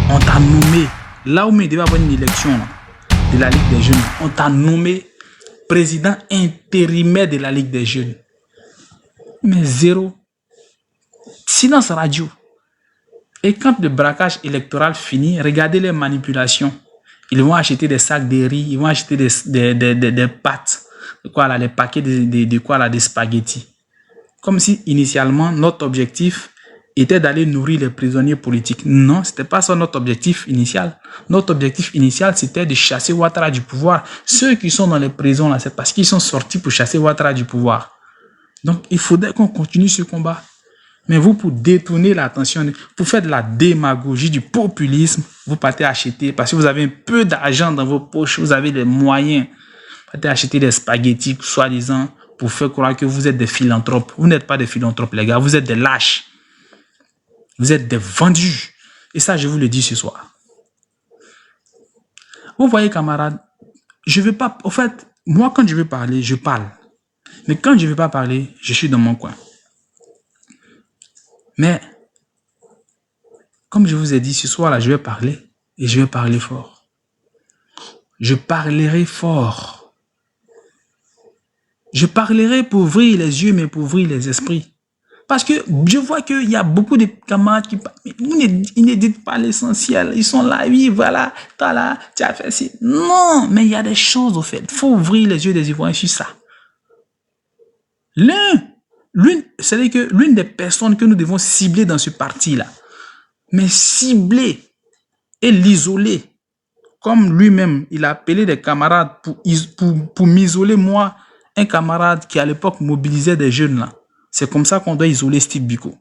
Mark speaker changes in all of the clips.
Speaker 1: On t'a nommé, là où il devait y avoir une élection là, de la Ligue des Jeunes, on t'a nommé président intérimaire de la Ligue des Jeunes. Mais zéro. Silence radio. Et quand le braquage électoral finit, regardez les manipulations. Ils vont acheter des sacs de riz, ils vont acheter des pâtes, quoi là, les paquets des spaghettis. Comme si initialement notre objectif était d'aller nourrir les prisonniers politiques. Non, c'était pas ça notre objectif initial. Notre objectif initial, c'était de chasser Ouattara du pouvoir. Ceux qui sont dans les prisons là, c'est parce qu'ils sont sortis pour chasser Ouattara du pouvoir. Donc il faudrait qu'on continue ce combat. Mais vous, pour détourner l'attention, pour faire de la démagogie, du populisme, vous partez acheter, parce que vous avez un peu d'argent dans vos poches, vous avez les moyens, vous partez acheter des spaghettis, soi-disant, pour faire croire que vous êtes des philanthropes. Vous n'êtes pas des philanthropes, les gars, vous êtes des lâches. Vous êtes des vendus. Et ça, je vous le dis ce soir. Vous voyez, camarades, je ne veux pas... En fait, moi, quand je veux parler, je parle. Mais quand je ne veux pas parler, je suis dans mon coin. Mais, comme je vous ai dit, ce soir-là, je vais parler. Et je vais parler fort. Je parlerai fort. Je parlerai pour ouvrir les yeux, mais pour ouvrir les esprits. Parce que je vois qu'il y a beaucoup de camarades qui parlent. Ils ne disent pas l'essentiel. Ils sont là, oui, voilà, t'as là, tu as fait ci. Non, mais il y a des choses au fait. Il faut ouvrir les yeux des Ivoiriens sur ça. C'est-à-dire que l'une des personnes que nous devons cibler dans ce parti-là, mais cibler et l'isoler, comme lui-même, il a appelé des camarades pour m'isoler, moi, un camarade qui à l'époque mobilisait des jeunes là. C'est comme ça qu'on doit isoler Steve Biko.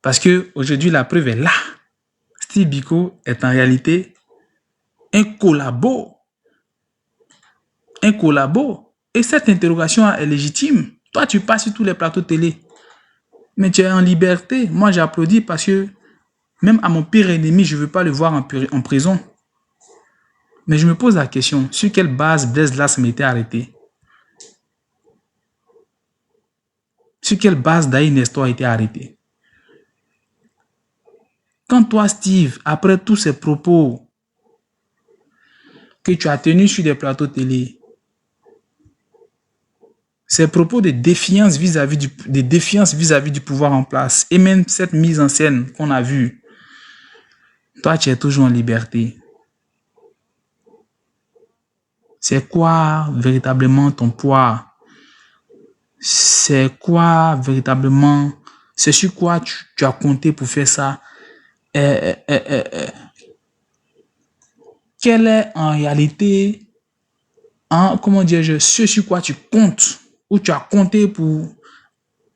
Speaker 1: Parce que aujourd'hui la preuve est là. Steve Biko est en réalité un collabo. Un collabo. Et cette interrogation est légitime. Toi, tu passes sur tous les plateaux télé. Mais tu es en liberté. Moi, j'applaudis parce que même à mon pire ennemi, je ne veux pas le voir en prison. Mais je me pose la question, sur quelle base Blaise Lasme a été arrêté? Sur quelle base Daï Nestor a été arrêté? Quand toi, Steve, après tous ces propos que tu as tenus sur des plateaux télé, ces propos de défiance vis-à-vis du pouvoir en place, et même cette mise en scène qu'on a vue, toi, tu es toujours en liberté. C'est quoi véritablement ton poids? C'est quoi véritablement, c'est sur quoi tu as compté pour faire ça? Quel est en réalité, comment dire, ce sur quoi tu comptes, ou tu as compté pour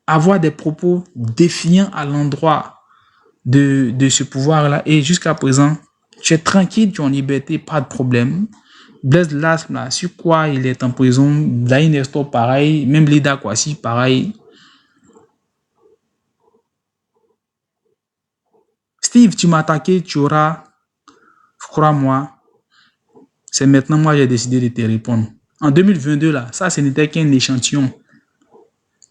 Speaker 1: avoir des propos défiants à l'endroit de ce pouvoir-là, et jusqu'à présent, tu es tranquille, tu es en liberté, pas de problème. Blaise Lasme, là, sur quoi il est en prison, Daï Nestor, pareil, même Lida Kwasi, pareil. Steve, tu m'as attaqué, tu auras, crois-moi, c'est maintenant moi j'ai décidé de te répondre. En 2022, là, ça, ce n'était qu'un échantillon.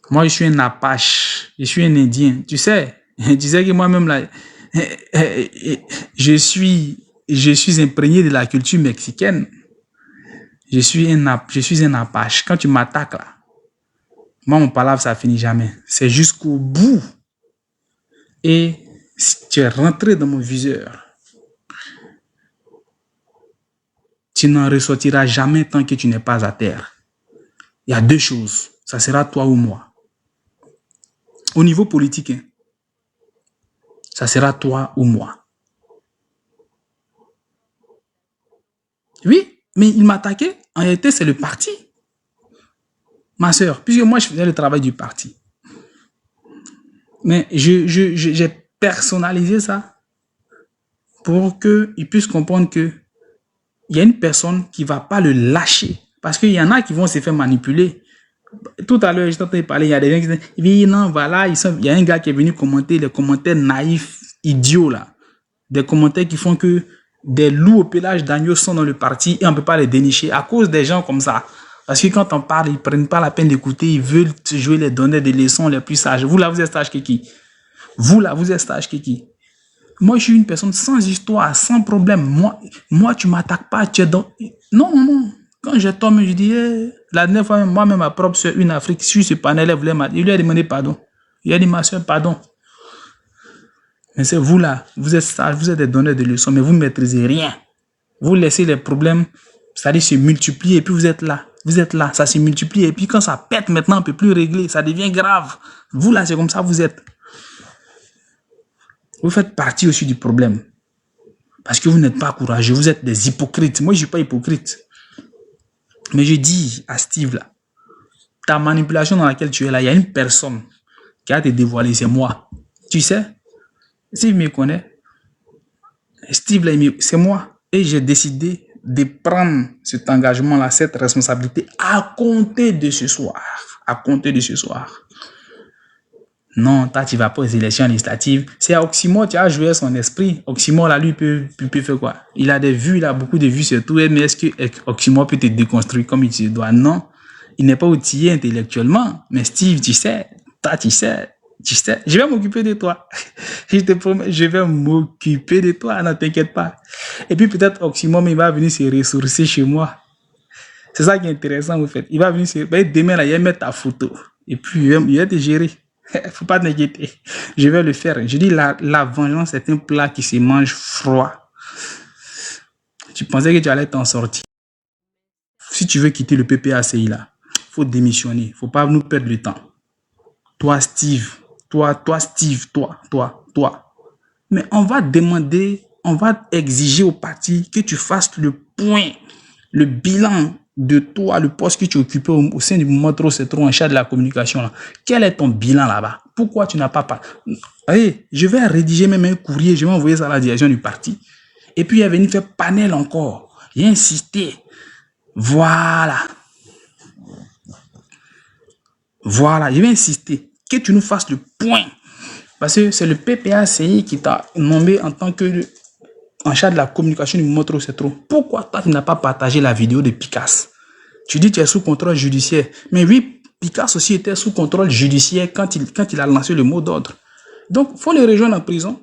Speaker 1: Moi, je suis un Apache, je suis un Indien, tu sais que moi-même, là, je suis imprégné de la culture mexicaine. Je suis un Apache. Quand tu m'attaques là, moi, mon palabre, ça finit jamais. C'est jusqu'au bout. Et si tu es rentré dans mon viseur, tu n'en ressortiras jamais tant que tu n'es pas à terre. Il y a deux choses. Ça sera toi ou moi. Au niveau politique, hein, ça sera toi ou moi. Oui, mais il m'attaquait. En réalité, c'est le parti. Ma soeur, puisque moi, je faisais le travail du parti. Mais j'ai personnalisé ça pour qu'il puisse comprendre que il y a une personne qui ne va pas le lâcher. Parce qu'il y en a qui vont se faire manipuler. Tout à l'heure, je t'entendais parler, il y a des gens qui disent, oui, non, voilà, il y a un gars qui est venu commenter les commentaires naïfs, idiots, là. Des commentaires qui font que des loups au pelage d'agneau sont dans le parti et on ne peut pas les dénicher à cause des gens comme ça. Parce que quand on parle, ils ne prennent pas la peine d'écouter, ils veulent jouer les donneurs des leçons les plus sages. Vous là, vous êtes sage que qui? Vous là, vous êtes sage que qui? Moi, je suis une personne sans histoire, sans problème. Moi tu m'attaques pas. Tu es dans... Non, non, non. Quand je tombe, je dis, la dernière fois, moi-même, ma propre soeur, une Afrique, sur ce panel, elle voulait il lui a demandé pardon. Il a dit, ma soeur, pardon. Mais c'est vous là, vous êtes sage, vous êtes des donneurs de leçons, mais vous ne maîtrisez rien. Vous laissez les problèmes, c'est-à-dire se multiplier, et puis vous êtes là. Vous êtes là, ça se multiplie, et puis quand ça pète maintenant, on ne peut plus régler, ça devient grave. Vous là, c'est comme ça, vous êtes. Vous faites partie aussi du problème. Parce que vous n'êtes pas courageux, vous êtes des hypocrites. Moi, je ne suis pas hypocrite. Mais je dis à Steve là, ta manipulation dans laquelle tu es là, il y a une personne qui a te dévoilé, c'est moi. Tu sais, Steve me connaît. Steve là, c'est moi. Et j'ai décidé de prendre cet engagement-là, cette responsabilité à compter de ce soir. À compter de ce soir. Non, toi, tu vas pas aux élections législatives. C'est à Oxymore, tu as joué son esprit. Oxymore, là, lui, peut faire quoi? Il a des vues, il a beaucoup de vues sur tout. Mais est-ce que Oxymore peut te déconstruire comme il se doit? Non. Il n'est pas outillé intellectuellement. Mais Steve, tu sais, toi, tu sais, je vais m'occuper de toi. Je te promets, je vais m'occuper de toi. Ne t'inquiète pas. Et puis, peut-être Oxymore, il va venir se ressourcer chez moi. C'est ça qui est intéressant, en fait. Il va venir demain, là, il va mettre ta photo. Et puis, il va te gérer. Faut pas t'inquiéter. Je vais le faire. Je dis, la vengeance est un plat qui se mange froid. Tu pensais que tu allais t'en sortir. Si tu veux quitter le PPACI là, faut démissionner. Faut pas nous perdre le temps. Toi, Steve. Toi, Steve. Toi. Mais on va demander, on va exiger au parti que tu fasses le point, le bilan de toi, le poste que tu occupais au sein du mouvement Trop c'est trop en charge de la communication. Là. Quel est ton bilan là-bas? Pourquoi tu n'as pas... Allez, je vais rédiger même un courrier, je vais envoyer ça à la direction du parti. Et puis il est venu faire panel encore. Il a insisté. Voilà, je vais insister que tu nous fasses le point. Parce que c'est le PPACI qui t'a nommé en tant que en charge de la communication du mouvement Trop c'est trop. Pourquoi toi, tu n'as pas partagé la vidéo de Picasso? Tu dis que tu es sous contrôle judiciaire. Mais oui, Picasso aussi était sous contrôle judiciaire quand il a lancé le mot d'ordre. Donc, il faut le rejoindre en prison.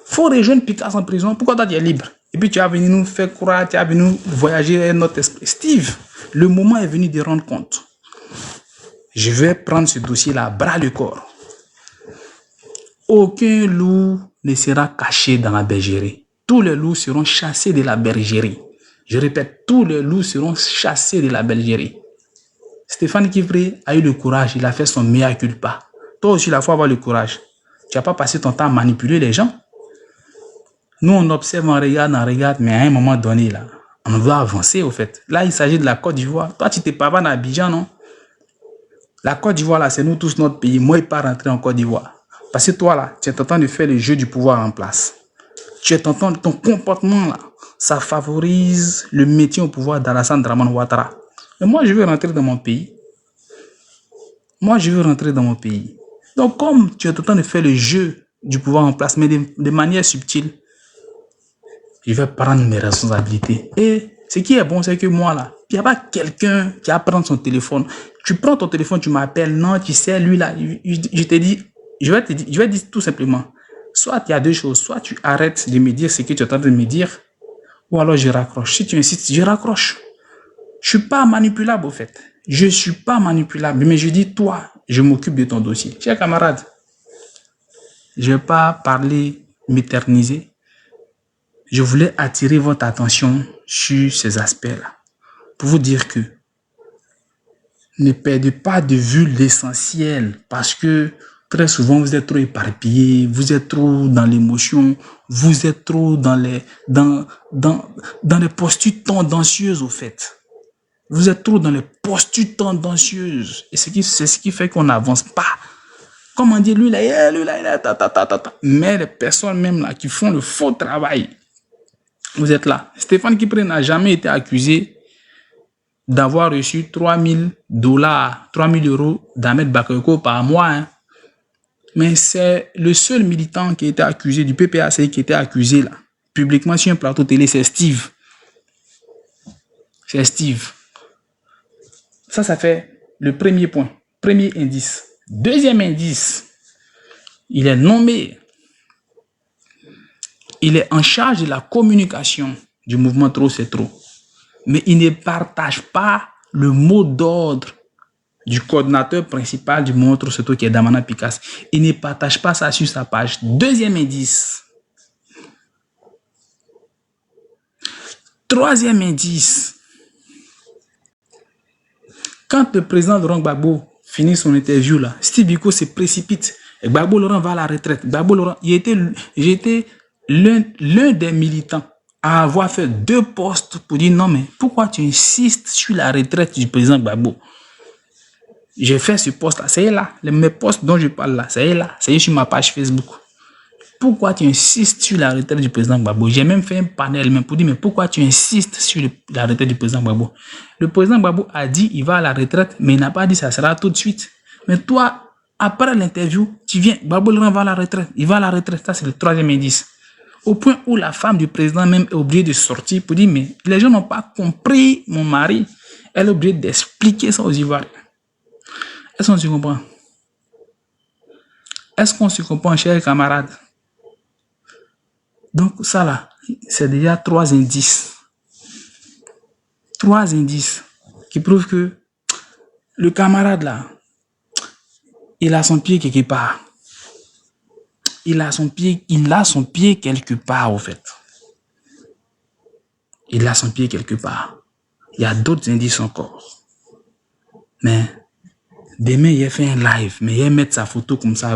Speaker 1: Il faut rejoindre Picasso en prison. Pourquoi toi, tu es libre? Et puis, tu as venu nous faire croire, tu as venu voyager notre esprit. Steve, le moment est venu de rendre compte. Je vais prendre ce dossier-là à bras le corps. Aucun loup ne sera caché dans la bergerie. Tous les loups seront chassés de la bergerie. Je répète, tous les loups seront chassés de la bergerie. Stéphane Kivry a eu le courage, il a fait son mea culpa. Toi aussi, il faut avoir le courage. Tu n'as pas passé ton temps à manipuler les gens. Nous, on observe, on regarde, mais à un moment donné, là, on doit avancer, au fait. Là, il s'agit de la Côte d'Ivoire. Toi, tu t'es pas à Abidjan, non? La Côte d'Ivoire, là, c'est nous tous notre pays. Moi, il ne pas rentrer en Côte d'Ivoire. Parce que toi, là, tu es en train de faire le jeu du pouvoir en place. Tu es en train de ton comportement, là, ça favorise le métier au pouvoir d'Alassane Dramane Ouattara. Mais moi, je veux rentrer dans mon pays. Donc, comme tu es en train de faire le jeu du pouvoir en place, mais de manière subtile, je vais prendre mes responsabilités. Et ce qui est bon, c'est que moi, là, il n'y a pas quelqu'un qui va prendre son téléphone. Tu prends ton téléphone, tu m'appelles. Non, tu sais, lui, là, je te dis, je vais dire tout simplement. Soit il y a deux choses. Soit tu arrêtes de me dire ce que tu es en train de me dire, ou alors je raccroche. Si tu insistes, je raccroche. Je ne suis pas manipulable, au fait. Je ne suis pas manipulable. Mais je dis, toi, je m'occupe de ton dossier. Chers camarades, je ne vais pas parler, m'éterniser. Je voulais attirer votre attention sur ces aspects-là. Pour vous dire que ne perdez pas de vue l'essentiel. Parce que très souvent, vous êtes trop éparpillés, vous êtes trop dans l'émotion, vous êtes trop dans les postures tendancieuses, au fait. Vous êtes trop dans les postures tendancieuses. Et c'est ce qui fait qu'on n'avance pas. Comme on dit, lui là, il est, Mais les personnes même là qui font le faux travail, vous êtes là. Stéphane Kivry n'a jamais été accusé d'avoir reçu $3 000, 3 000 euros d'Ahmed Bakayoko par mois. Hein. Mais c'est le seul militant qui a été accusé, du PPACI qui était accusé là, publiquement sur un plateau télé, c'est Steve. C'est Steve. Ça fait le premier point, premier indice. Deuxième indice, il est nommé Il est en charge de la communication du mouvement Trop c'est trop. Mais il ne partage pas le mot d'ordre du coordinateur principal du mouvement Trop c'est trop qui est Damana Picasse. Il ne partage pas ça sur sa page. Deuxième indice. Troisième indice. Quand le président Laurent Gbagbo finit son interview là, Steve Biko se précipite. Et Gbagbo Laurent va à la retraite. Gbagbo Laurent, j'étais l'un des militants à avoir fait 2 postes pour dire non, mais pourquoi tu insistes sur la retraite du président Gbagbo? J'ai fait ce poste là, c'est là. Mes postes dont je parle là, c'est là. C'est sur ma page Facebook. Pourquoi tu insistes sur la retraite du président Gbagbo? J'ai même fait un panel même pour dire, mais pourquoi tu insistes sur la retraite du président Gbagbo? Le président Gbagbo a dit il va à la retraite, mais il n'a pas dit ça sera tout de suite. Mais toi, après l'interview, tu viens, Gbagbo Laurent va à la retraite. Il va à la retraite, ça c'est le troisième indice. Au point où la femme du président même est obligée de sortir pour dire, mais les gens n'ont pas compris mon mari. Elle est obligée d'expliquer ça aux Ivoiriens. Est-ce qu'on se comprend? Est-ce qu'on se comprend, chers camarades? Donc ça là, c'est déjà 3 indices. 3 indices qui prouvent que le camarade là, il a son pied quelque part. Il a son pied quelque part au fait. Il a son pied quelque part. Il y a d'autres indices encore. Mais demain, il a fait un live, mais il met sa photo comme ça.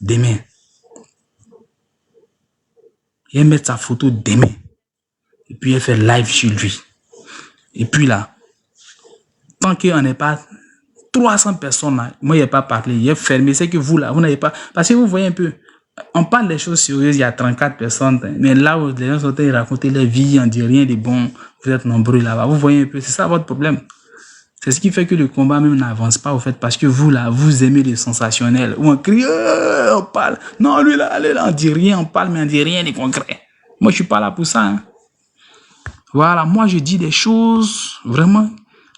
Speaker 1: Demain. Il met sa photo demain. Et puis il fait live sur lui. Et puis là, tant qu'on n'est pas 300 personnes là, moi, il n'y a pas parlé, il est fermé. C'est que vous là, vous n'avez pas. Parce que vous voyez un peu, on parle des choses sérieuses, il y a 34 personnes. Mais là où les gens sont en train de raconter leur vie, on dit rien de bon, vous êtes nombreux là-bas. Vous voyez un peu, c'est ça votre problème. C'est ce qui fait que le combat même n'avance pas au fait, parce que vous là, vous aimez le sensationnel. Où on crie, on parle. Non, lui là, on dit rien, on parle, mais on dit rien de concret. Moi, je suis pas là pour ça. Hein. Voilà, moi, je dis des choses vraiment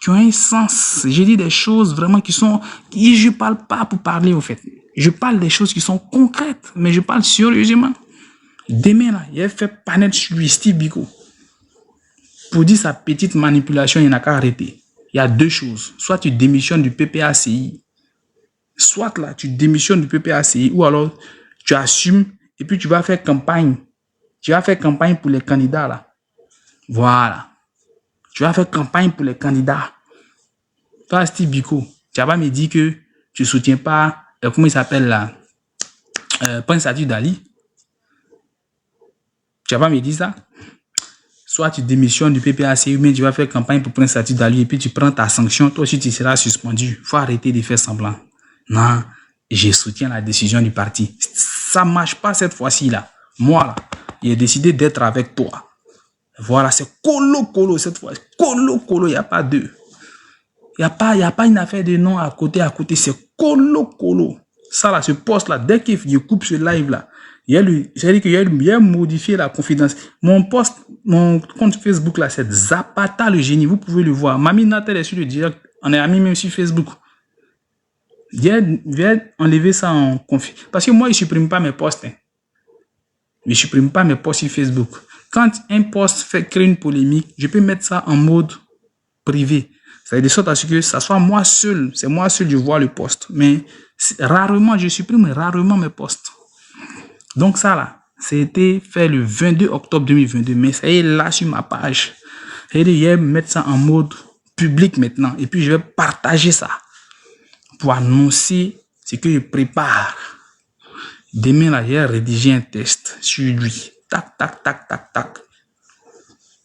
Speaker 1: qui ont un sens. Je dis des choses vraiment qui sont... Je parle pas pour parler au fait. Je parle des choses qui sont concrètes, mais je parle sérieusement. Demain là, il a fait panel sur lui, Steve Biko. Pour dire sa petite manipulation, il n'a qu'à arrêter. Il y a 2 choses. Soit tu démissionnes du PPACI, soit là, tu démissionnes du PPACI, ou alors tu assumes et puis tu vas faire campagne. Tu vas faire campagne pour les candidats là. Voilà. Tu vas faire campagne pour les candidats. Toi, Steve Biko, tu vas pas me dire que tu ne soutiens pas, comment il s'appelle là, Prince Sadi Dali. Tu vas pas me dire ça. Soit tu démissionnes du PPACI, mais tu vas faire campagne pour Prince Sadi Dali et puis tu prends ta sanction. Toi aussi, tu seras suspendu. Il faut arrêter de faire semblant. Non, je soutiens la décision du parti. Ça ne marche pas cette fois-ci là. Moi là, j'ai décidé d'être avec toi. Voilà, c'est colo cette fois. Colo, il n'y a pas deux. Il n'y a pas une affaire de nom à côté, c'est colo. Ça là, ce poste là, dès qu'il coupe ce live là, c'est-à-dire qu'il a modifié la confidence. Mon compte Facebook là, c'est Zapata le génie, vous pouvez le voir. Mamie Natel est sur le direct, on est amis même sur Facebook. Viens enlever ça en confidence. Parce que moi, je ne supprime pas mes posts. Hein. Je ne supprime pas mes posts sur Facebook. Quand un post crée une polémique, je peux mettre ça en mode privé. C'est de sorte à ce que ça soit moi seul. C'est moi seul, je vois le post. Mais rarement, je supprime rarement mes posts. Donc ça là, c'était fait le 22 octobre 2022. Mais ça y est là sur ma page. C'est-à-dire, je vais mettre ça en mode public maintenant. Et puis, je vais partager ça pour annoncer ce que je prépare. Demain là, j'ai rédigé un test sur lui. Tac.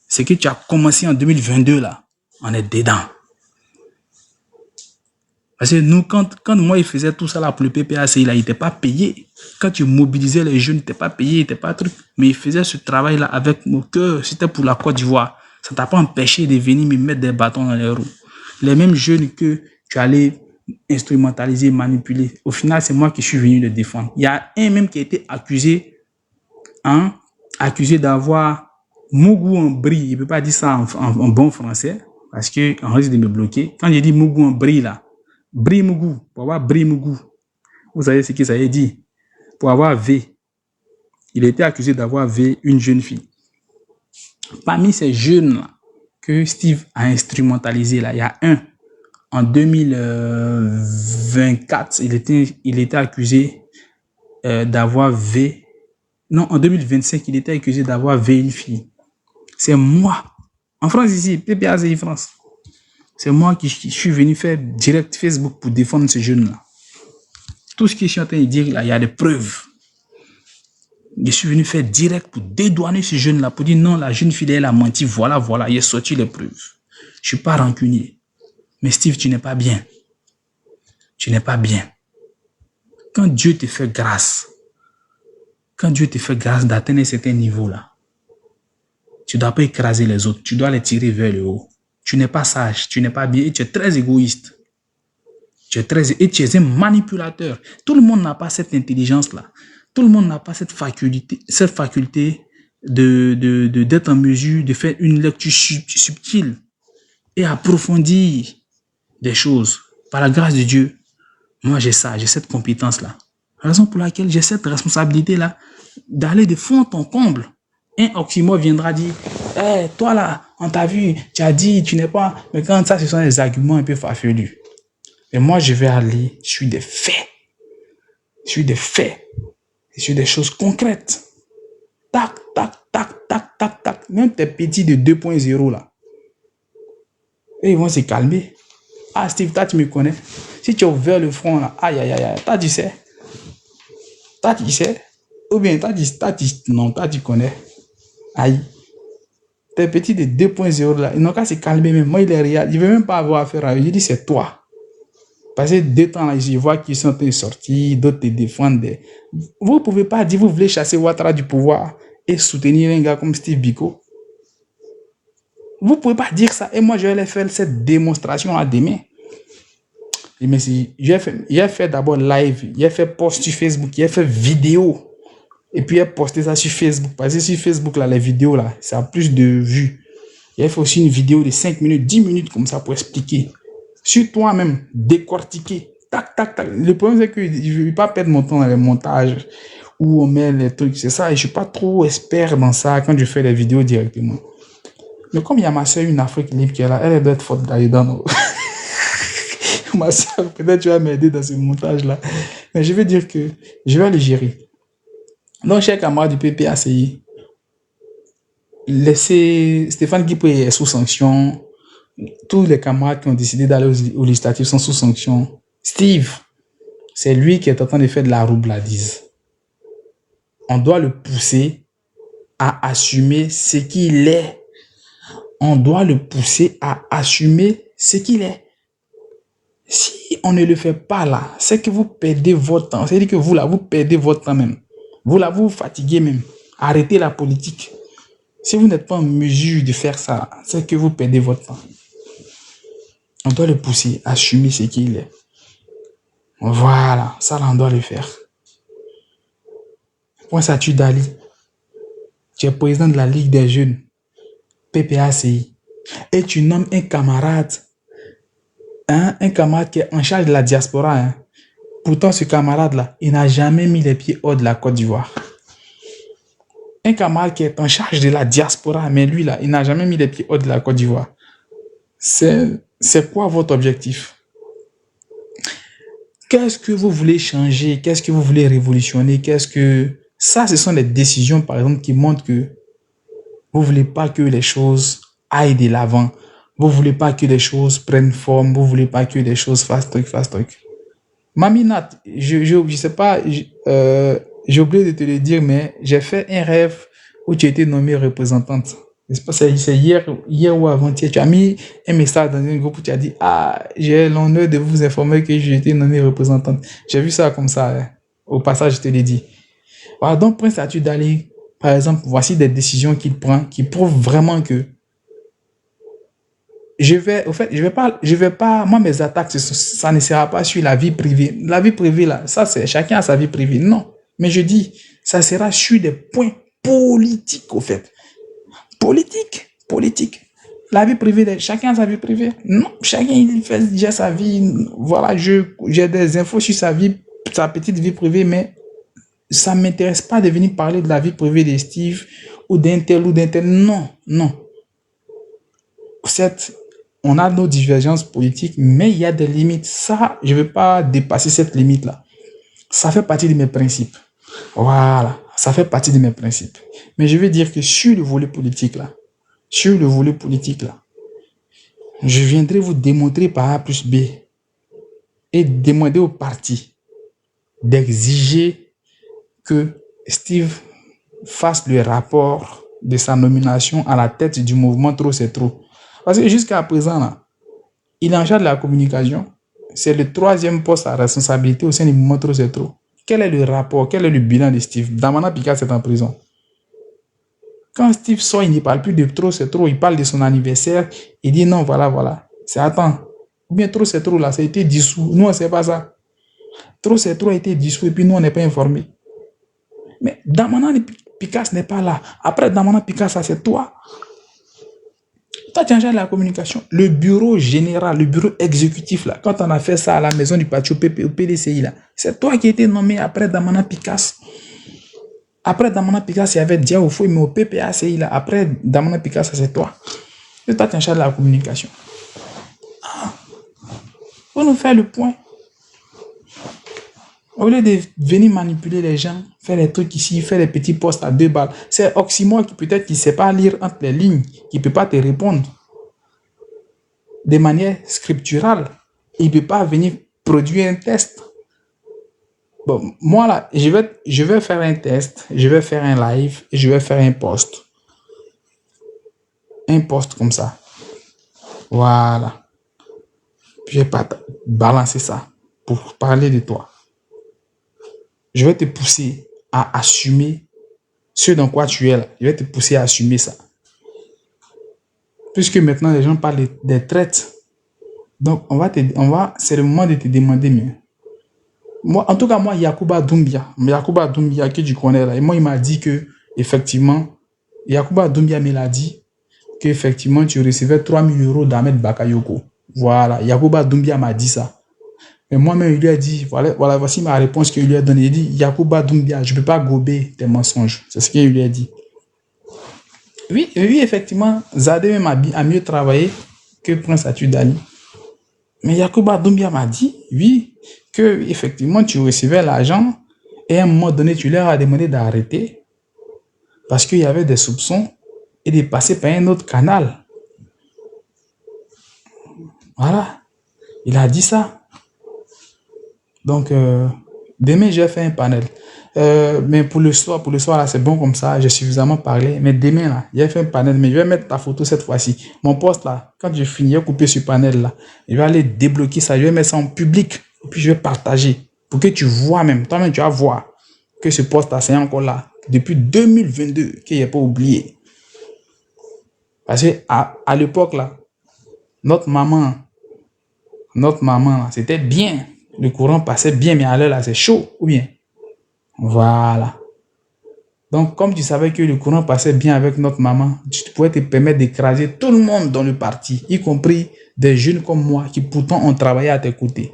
Speaker 1: Ce que tu as commencé en 2022 là, on est dedans. Parce que nous, quand moi, il faisait tout ça là pour le PPACI, là, il n'était pas payé. Quand tu mobilisais les jeunes, il n'était pas payé, il n'était pas truc. Mais il faisait ce travail là avec mon cœur. C'était pour la Côte d'Ivoire. Ça ne t'a pas empêché de venir me mettre des bâtons dans les roues. Les mêmes jeunes que tu allais instrumentaliser, manipuler. Au final, c'est moi qui suis venu les défendre. Il y a un même qui a été accusé d'avoir Mougou en brie. Il ne peut pas dire ça en bon français parce qu'on risque de me bloquer. Quand j'ai dit Mougou en brie là, brie Mougou, pour avoir brie Mougou, vous savez ce que ça veut dire? Pour avoir V. Il était accusé d'avoir violé une jeune fille. Parmi ces jeunes-là que Steve a instrumentalisé, là, il y a un en 2024, il était accusé d'avoir violé. Non, en 2025, il était accusé d'avoir violé une fille. C'est moi, en France ici, PPACI France. C'est moi qui suis venu faire direct Facebook pour défendre ce jeune-là. Tout ce que je suis en train de dire là, il y a des preuves. Je suis venu faire direct pour dédouaner ce jeune-là, pour dire non, la jeune fille, elle a menti, voilà, il a sorti les preuves. Je ne suis pas rancunier. Mais Steve, tu n'es pas bien. Tu n'es pas bien. Quand Dieu te fait grâce d'atteindre un certain niveau-là, tu ne dois pas écraser les autres, tu dois les tirer vers le haut. Tu n'es pas sage, tu n'es pas bien et tu es très égoïste. Tu es un manipulateur. Tout le monde n'a pas cette intelligence-là. Tout le monde n'a pas cette faculté d'être en mesure de faire une lecture subtile et approfondir des choses. Par la grâce de Dieu, moi j'ai cette compétence-là. Raison pour laquelle j'ai cette responsabilité-là d'aller de fond en comble. Un oxymore viendra dire, hey, toi là, on t'a vu, tu as dit, tu n'es pas... Mais quand ça, ce sont des arguments un peu farfelus. Et moi, je vais aller sur des faits. Sur des faits. Sur des choses concrètes. Tac, tac, tac, tac, tac, tac. Même tes petits de 2.0 là. Et ils vont se calmer. Ah, Steve, toi, tu me connais. Si tu as ouvert le front là, aïe, aïe, aïe, toi, tu sais. Toi, tu sais. Ou bien, toi, non, toi, tu connais. Aïe. Tes petits de 2.0 là, ils n'ont qu'à se calmer même. Moi, il est réel. Il ne veut même pas avoir affaire à eux. Je dis, c'est toi. Parce que 2 temps là, je vois qu'ils sont sortis, d'autres te défendent. Vous ne pouvez pas dire, vous voulez chasser Ouattara du pouvoir et soutenir un gars comme Steve Biko. Vous ne pouvez pas dire ça. Et moi, je vais aller faire cette démonstration là demain. Mais si, j'ai fait d'abord live, j'ai fait post sur Facebook, j'ai fait vidéo. Et puis, j'ai posté ça sur Facebook. Parce que sur Facebook, là, les vidéos, là, ça a plus de vues. J'ai fait aussi une vidéo de 5 minutes, 10 minutes comme ça pour expliquer. Sur toi-même, décortiquer. Tac, tac, tac. Le problème, c'est que je ne veux pas perdre mon temps dans les montages où on met les trucs. C'est ça. Et je ne suis pas trop expert dans ça quand je fais les vidéos directement. Mais comme il y a ma soeur, une Afrique libre qui est là, elle doit être forte d'aller dans nos... Ma soeur, peut-être tu vas m'aider dans ce montage-là. Mais je vais dire que je vais le gérer. Donc, chers camarades du PPACI, laissez Stéphane Guipé est sous sanction. Tous les camarades qui ont décidé d'aller aux législatives sont sous sanction. Steve, c'est lui qui est en train de faire de la roubladise. On doit le pousser à assumer ce qu'il est. On doit le pousser à assumer ce qu'il est. Si on ne le fait pas là, c'est que vous perdez votre temps. C'est-à-dire que vous là, vous perdez votre temps même. Vous là, vous vous fatiguez même. Arrêtez la politique. Si vous n'êtes pas en mesure de faire ça, c'est que vous perdez votre temps. On doit le pousser à assumer ce qu'il est. Voilà, ça là, on doit le faire. Points-tu Dali. Tu es président de la Ligue des jeunes, PPACI, et tu nommes un camarade qui est en charge de la diaspora. Hein. Pourtant, ce camarade-là, il n'a jamais mis les pieds hors de la Côte d'Ivoire. Un camarade qui est en charge de la diaspora, mais lui, là, il n'a jamais mis les pieds hors de la Côte d'Ivoire. C'est quoi votre objectif? Qu'est-ce que vous voulez changer? Qu'est-ce que vous voulez révolutionner? Ça, ce sont des décisions, par exemple, qui montrent que vous ne voulez pas que les choses aillent de l'avant. Vous ne voulez pas que les choses prennent forme. Vous ne voulez pas que les choses fassent truc. Maminat, je sais pas, j'ai oublié de te le dire, mais j'ai fait un rêve où tu étais nommée représentante. C'est hier ou avant-hier. Tu as mis un message dans un groupe où tu as dit, j'ai l'honneur de vous informer que j'ai été nommée représentante. J'ai vu ça comme ça. Hein. Au passage, je te l'ai dit. Voilà, donc, Prince Atu Dali, par exemple, voici des décisions qu'il prend qui prouvent vraiment que je vais pas, moi, mes attaques, ça ne sera pas sur la vie privée. La vie privée, là, ça, c'est chacun a sa vie privée. Non. Mais je dis, ça sera sur des points politiques, au fait. Politique. La vie privée, chacun a sa vie privée. Non, chacun, il fait déjà sa vie. Voilà, j'ai des infos sur sa petite vie privée, mais ça ne m'intéresse pas de venir parler de la vie privée de Steve ou d'un tel ou d'un tel. Non, non. Certes, on a nos divergences politiques, mais il y a des limites. Ça, je ne vais pas dépasser cette limite-là. Ça fait partie de mes principes. Voilà, ça fait partie de mes principes. Mais je veux dire que sur le volet politique, là, je viendrai vous démontrer par A plus B et demander au parti d'exiger que Steve fasse le rapport de sa nomination à la tête du mouvement Trop c'est trop. Parce que jusqu'à présent, là, il est en charge de la communication. C'est le 3e poste à responsabilité au sein du mouvement Trop c'est trop. Quel est le rapport, quel est le bilan de Steve? Damana Picasso est en prison. Quand Steve sort, il ne parle plus de Trop c'est trop, il parle de son anniversaire, il dit non, voilà. C'est attends. Ou bien Trop c'est trop là, ça a été dissous. Nous, on ne sait pas ça. Trop c'est trop a été dissous et puis nous, on n'est pas informés. Mais Damana Picasso n'est pas là. Après Damana Picasso, c'est toi. Toi, tu es en charge de la communication. Le bureau général, le bureau exécutif, là, quand on a fait ça à la maison du parti au PDCI, là, c'est toi qui as été nommé après Damana Picasso. Après Damana Picasso, il y avait Diaoufo, mais au PPACI, là, après Damana Picasso, c'est toi. Et toi, tu es en charge de la communication. Pour nous faire le point. Au lieu de venir manipuler les gens, faire des trucs ici, faire des petits postes à 2 balles, c'est Oxymore qui peut-être qui ne sait pas lire entre les lignes, qui ne peut pas te répondre de manière scripturale. Il ne peut pas venir produire un test. Bon, moi là, je vais faire un test, je vais faire un live et je vais faire un post. Un post comme ça. Voilà. Puis je vais pas balancer ça pour parler de toi. Je vais te pousser à assumer ce dans quoi tu es là. Je vais te pousser à assumer ça. Puisque maintenant les gens parlent des traites. Donc c'est le moment de te demander mieux. Moi, en tout cas, moi, Yacouba Doumbia que tu connais là, et moi, il m'a dit que, effectivement, Yacouba Doumbia me l'a dit, qu'effectivement, tu recevais 3 000 € d'Ahmed Bakayoko. Voilà, Yacouba Doumbia m'a dit ça. Mais moi-même, il lui a dit, voilà, voici ma réponse qu'il lui a donnée. Il dit, Yacouba Doumbia, je ne peux pas gober tes mensonges. C'est ce qu'il lui a dit. Oui, effectivement, Zadé même a mieux travaillé que Prince Atudali. Mais Yacouba Doumbia m'a dit, oui, que effectivement tu recevais l'argent et à un moment donné, tu leur as demandé d'arrêter parce qu'il y avait des soupçons et de passer par un autre canal. Voilà, il a dit ça. Donc, demain, je vais faire un panel. Mais pour le soir là, c'est bon comme ça, j'ai suffisamment parlé. Mais demain, là, je vais faire un panel, mais je vais mettre ta photo cette fois-ci. Mon poste là, quand je finis de couper ce panel là, je vais aller débloquer ça, je vais mettre ça en public, et puis je vais partager pour que tu vois même, toi-même tu vas voir que ce poste là, c'est encore là, depuis 2022, qu'il n'est pas oublié. Parce que à l'époque là, notre maman là, c'était bien. Le courant passait bien, mais à l'heure là, c'est chaud, ou bien? Voilà. Donc, comme tu savais que le courant passait bien avec notre maman, tu pouvais te permettre d'écraser tout le monde dans le parti, y compris des jeunes comme moi qui pourtant ont travaillé à tes côtés,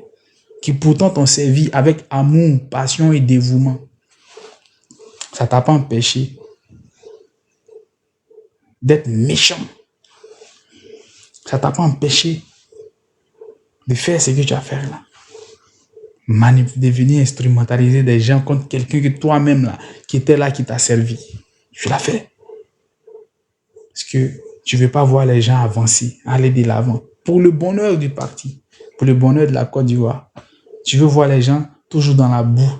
Speaker 1: qui pourtant t'ont servi avec amour, passion et dévouement. Ça t'a pas empêché d'être méchant. Ça t'a pas empêché de faire ce que tu as fait là. De venir instrumentaliser des gens contre quelqu'un que toi-même là, qui était là, qui t'a servi. Tu l'as fait. Parce que tu ne veux pas voir les gens avancer, aller de l'avant. Pour le bonheur du parti, pour le bonheur de la Côte d'Ivoire. Tu veux voir les gens toujours dans la boue.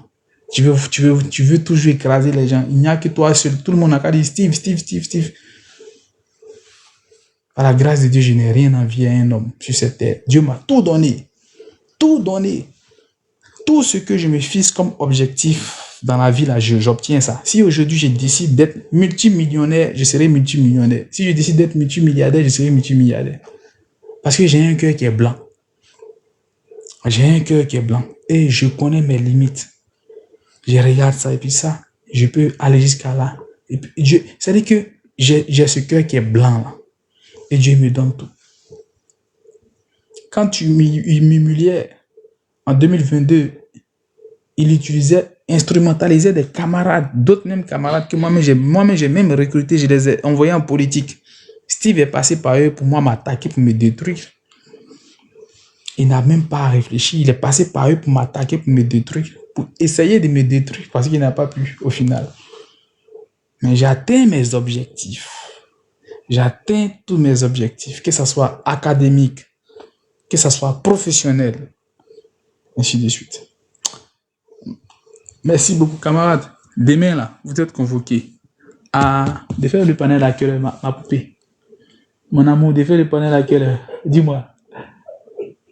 Speaker 1: Tu veux toujours écraser les gens. Il n'y a que toi seul. Tout le monde a qu'à dire Steve. Par la grâce de Dieu, je n'ai rien envié à un homme sur cette terre. Dieu m'a tout donné. Tout donné. Tout ce que je me fixe comme objectif dans la vie, là, j'obtiens ça. Si aujourd'hui je décide d'être multimillionnaire, je serai multimillionnaire. Si je décide d'être multimilliardaire, je serai multimilliardaire. Parce que j'ai un cœur qui est blanc. J'ai un cœur qui est blanc. Et je connais mes limites. Je regarde ça et puis ça, je peux aller jusqu'à là. Et puis c'est-à-dire que j'ai ce cœur qui est blanc là. Et Dieu me donne tout. Quand tu m'humiliais, en 2022, il utilisait instrumentalisait des camarades, d'autres mêmes camarades que moi-même j'ai même recruté, je les ai envoyés en politique. Steve est passé par eux pour moi m'attaquer, pour me détruire. Il n'a même pas réfléchi, il est passé par eux pour m'attaquer, pour me détruire, pour essayer de me détruire parce qu'il n'a pas pu au final. Mais j'atteins mes objectifs. J'atteins tous mes objectifs, que ce soit académique, que ce soit professionnel, ainsi de suite. Merci beaucoup, camarades. Demain, là, vous êtes convoqués de faire le panel à quelle heure, ma poupée? Mon amour, de faire le panel à quelle heure? Dis-moi.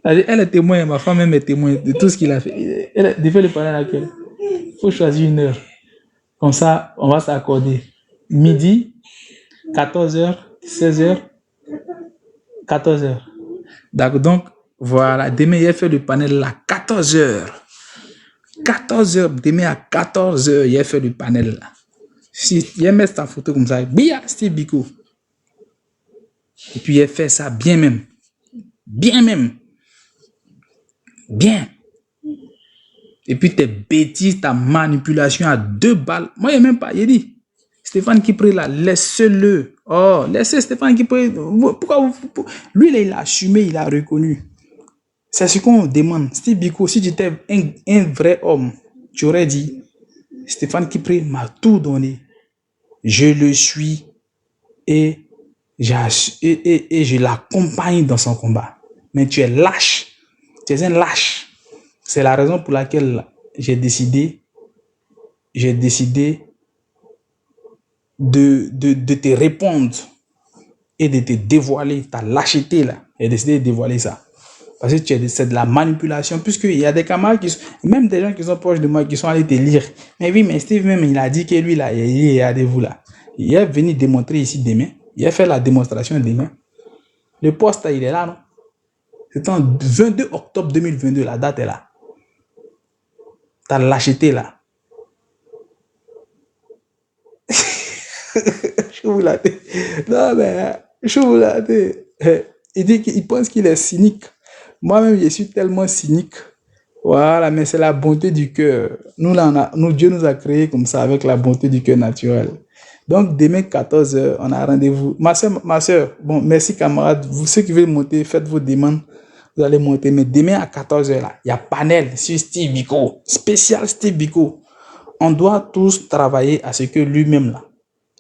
Speaker 1: Elle est témoin, ma femme même est témoin de tout ce qu'il a fait. De faire le panel à quelle heure? Il faut choisir une heure. Comme ça, on va s'accorder. Midi, 14h, 16h, 14h. D'accord, donc, voilà. Demain, il a fait le panel à 14h. 14h, demain à 14h, il a fait le panel là. Si il a mis sa photo comme ça, bien, Steve Biko. Et puis, il a fait ça bien même. Bien même. Bien. Et puis, tes bêtises, ta manipulation à 2 balles. Moi, il n'y a même pas. Il a dit, Stéphane Kipré là, laissez-le. Oh, laissez Stéphane Kipré. Pourquoi lui, là, il a assumé, il a reconnu. C'est ce qu'on demande. Steve Biko, si tu étais un vrai homme, tu aurais dit, Stéphane Kipré m'a tout donné. Je le suis et je l'accompagne dans son combat. Mais tu es lâche. Tu es un lâche. C'est la raison pour laquelle j'ai décidé de te répondre et de te dévoiler ta lâcheté là. J'ai décidé de dévoiler ça. Parce que c'est de la manipulation, puisqu'il y a des camarades qui sont, même des gens qui sont proches de moi, qui sont allés te lire. Mais oui, mais Steve même, il a dit que lui, là, regardez-vous là. Il est venu démontrer ici demain. Il a fait la démonstration demain. Le poste, il est là, non? C'est en 22 octobre 2022, la date est là. T'as lâcheté là. Je vous la dis. Non, mais, je vous la dis. Il dit qu'il pense qu'il est cynique. Moi-même, je suis tellement cynique. Voilà, mais c'est la bonté du cœur. Dieu nous a créés comme ça, avec la bonté du cœur naturel. Donc, demain, 14h, on a rendez-vous. Ma soeur, bon, merci camarades. Vous, ceux qui veulent monter, faites vos demandes. Vous allez monter. Mais demain, à 14h, là, il y a panel sur Steve Biko. Spécial Steve Biko. On doit tous travailler à ce que lui-même, là,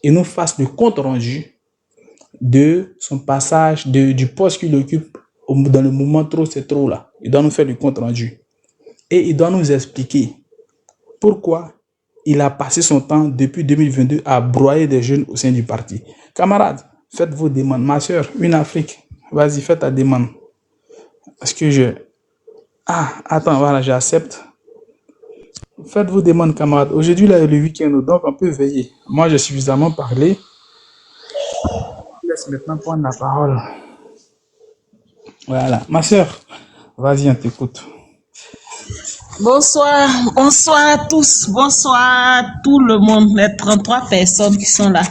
Speaker 1: il nous fasse le compte rendu de son passage, du poste qu'il occupe dans le mouvement Trop c'est trop là. Il doit nous faire le compte rendu. Et il doit nous expliquer pourquoi il a passé son temps depuis 2022 à broyer des jeunes au sein du parti. Camarades, faites vos demandes. Ma soeur, une Afrique, vas-y, faites ta demande. Parce que attends, voilà, j'accepte. Faites vos demandes, camarades. Aujourd'hui, là, le week-end, donc on peut veiller. Moi, j'ai suffisamment parlé. Je laisse maintenant prendre la parole. Voilà. Ma soeur, vas-y, on t'écoute.
Speaker 2: Bonsoir à tous. Bonsoir à tout le monde, les 33 personnes qui sont là.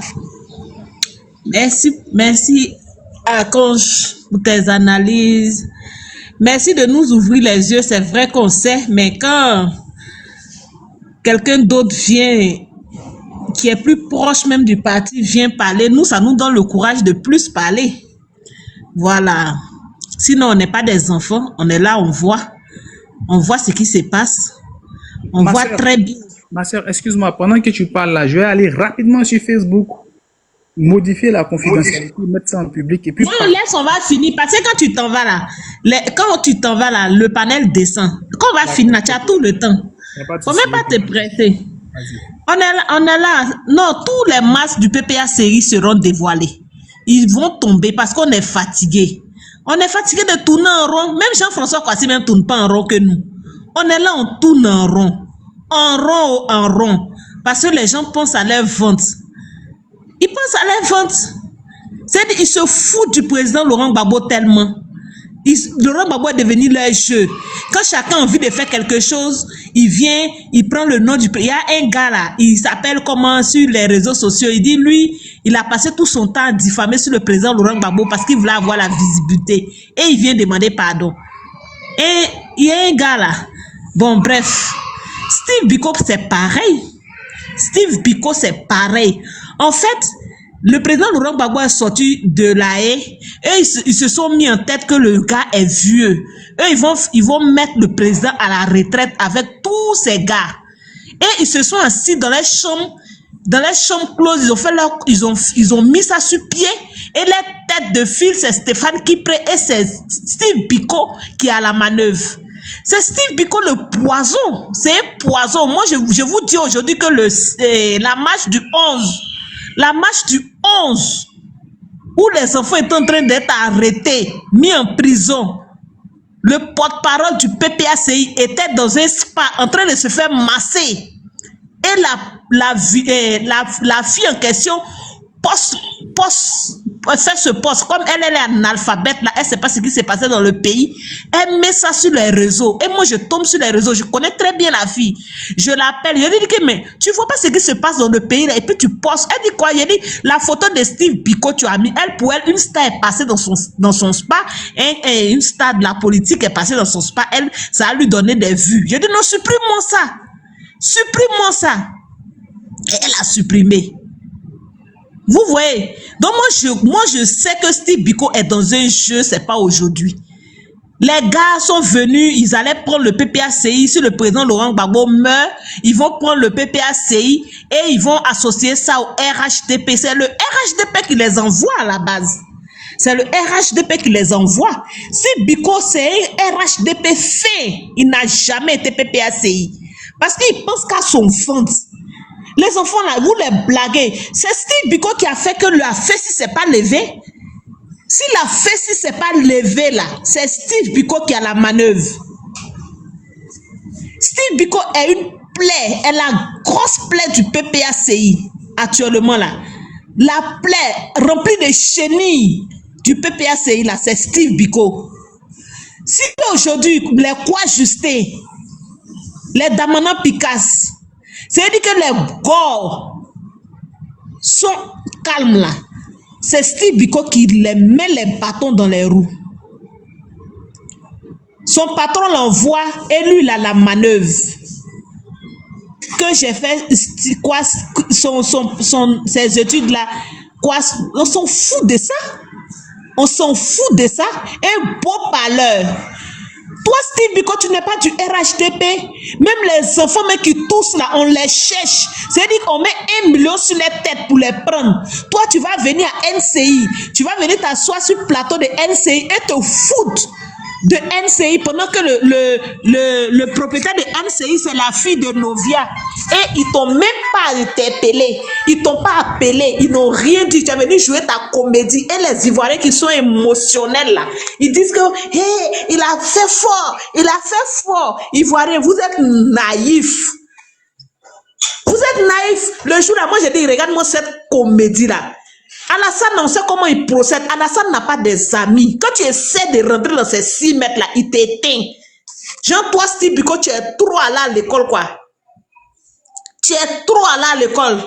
Speaker 2: Merci Archange pour tes analyses. Merci de nous ouvrir les yeux. C'est vrai qu'on sait, mais quand quelqu'un d'autre vient, qui est plus proche même du parti, vient parler, ça nous donne le courage de plus parler. Voilà. Sinon, on n'est pas des enfants. On est là, on voit ce qui se passe. On voit très bien.
Speaker 1: Ma soeur, excuse-moi, pendant que tu parles là, je vais aller rapidement sur Facebook, modifier la confidentialité, mettre ça en public et puis...
Speaker 2: Non, laisse, on va finir. Parce que quand tu t'en vas là, le panel descend. Quand on va finir, tu as tout le temps. Faut même pas te presser. On est là. Non, tous les masses du PPA série seront dévoilés. Ils vont tomber parce qu'on est fatigué. On est fatigué de tourner en rond. Même Jean-François Kouassi ne tourne pas en rond que nous. On est là, on tourne en rond. En rond. Parce que les gens pensent à leur vente. Ils pensent à leur vente. C'est-à-dire qu'ils se foutent du président Laurent Gbagbo tellement. Laurent Gbagbo est devenu leur jeu. Quand chacun a envie de faire quelque chose, il vient, il prend le nom du président. Il y a un gars là, il s'appelle comment sur les réseaux sociaux. Il dit, lui, il a passé tout son temps à diffamer sur le président Laurent Gbagbo parce qu'il voulait avoir la visibilité. Et il vient demander pardon. Et il y a un gars là. Bon, bref. Steve Biko, c'est pareil. Steve Biko, c'est pareil. En fait, le président Laurent Gbagbo est sorti de la haie et ils se sont mis en tête que le gars est vieux. Eux, ils vont mettre le président à la retraite avec tous ces gars. Et ils se sont assis dans les chambres closes. Ils ont mis ça sur pied. Et les têtes de file, c'est Stéphane Kipré et c'est Steve Biko qui a la manœuvre. C'est Steve Biko le poison. C'est un poison. Moi, je vous dis aujourd'hui que la marche du 11, où les enfants étaient en train d'être arrêtés, mis en prison, le porte-parole du PPACI était dans un spa en train de se faire masser. Et la fille en question fait ce poste, comme elle est analphabète, là, elle ne sait pas ce qui s'est passé dans le pays, elle met ça sur les réseaux. Et moi, je tombe sur les réseaux, je connais très bien la fille. Je l'appelle, je lui dis que, mais tu ne vois pas ce qui se passe dans le pays, là, et puis tu postes. Elle dit quoi? Je dis, la photo de Steve Biko, tu as mis, elle, pour elle, une star est passée dans son spa, et une star de la politique est passée dans son spa, elle, ça a lui donné des vues. Je dis, non, supprime-moi ça. Supprime-moi ça. Et elle a supprimé. Vous voyez? Donc moi je sais que Steve Biko est dans un jeu, c'est pas aujourd'hui. Les gars sont venus, ils allaient prendre le PPACI. Si le président Laurent Gbagbo meurt, ils vont prendre le PPACI et ils vont associer ça au RHDP. C'est le RHDP qui les envoie à la base. C'est le RHDP qui les envoie. Steve Biko, c'est un RHDP fait. Il n'a jamais été PPACI. Parce qu'il pense qu'à son fond. Les enfants là, vous les blaguez. C'est Steve Biko qui a fait que la fesse ne s'est pas levée. Si la fesse ne s'est pas levée là, c'est Steve Biko qui a la manœuvre. Steve Biko est une plaie. Elle a la grosse plaie du PPACI actuellement là. La plaie remplie de chenilles du PPACI là, c'est Steve Biko. Si aujourd'hui les quoi ajustés, les Damana Picasse, c'est-à-dire que les gars sont calmes là. C'est Steve Biko qui les met les bâtons dans les roues. Son patron l'envoie et lui il a la manœuvre. Que j'ai fait quoi, ses études là, quoi, on s'en fout de ça. On s'en fout de ça. Un beau parleur. Toi, Steve Biko, tu n'es pas du RHDP. Même les enfants mais qui toussent là, on les cherche. C'est-à-dire qu'on met 1 million sur les têtes pour les prendre. Toi, tu vas venir à NCI. Tu vas venir t'asseoir sur le plateau de NCI et te foutre de NCI pendant que le propriétaire de NCI, c'est la fille de Novia. Et ils t'ont même pas interpellé. Ils t'ont pas appelé. Ils n'ont rien dit. Tu es venu jouer ta comédie. Et les Ivoiriens qui sont émotionnels là, ils disent que hey, il a fait fort. Il a fait fort. Ivoiriens, vous êtes naïfs. Vous êtes naïfs. Le jour là, moi j'ai dit, regarde-moi cette comédie là. Alassane, on sait comment il procède. Alassane n'a pas des amis. Quand tu essaies de rentrer dans ces 6 mètres là, il t'éteint. Genre, toi, Steve Biko, tu es trop allé à l'école, quoi. Tu es trop allé à l'école.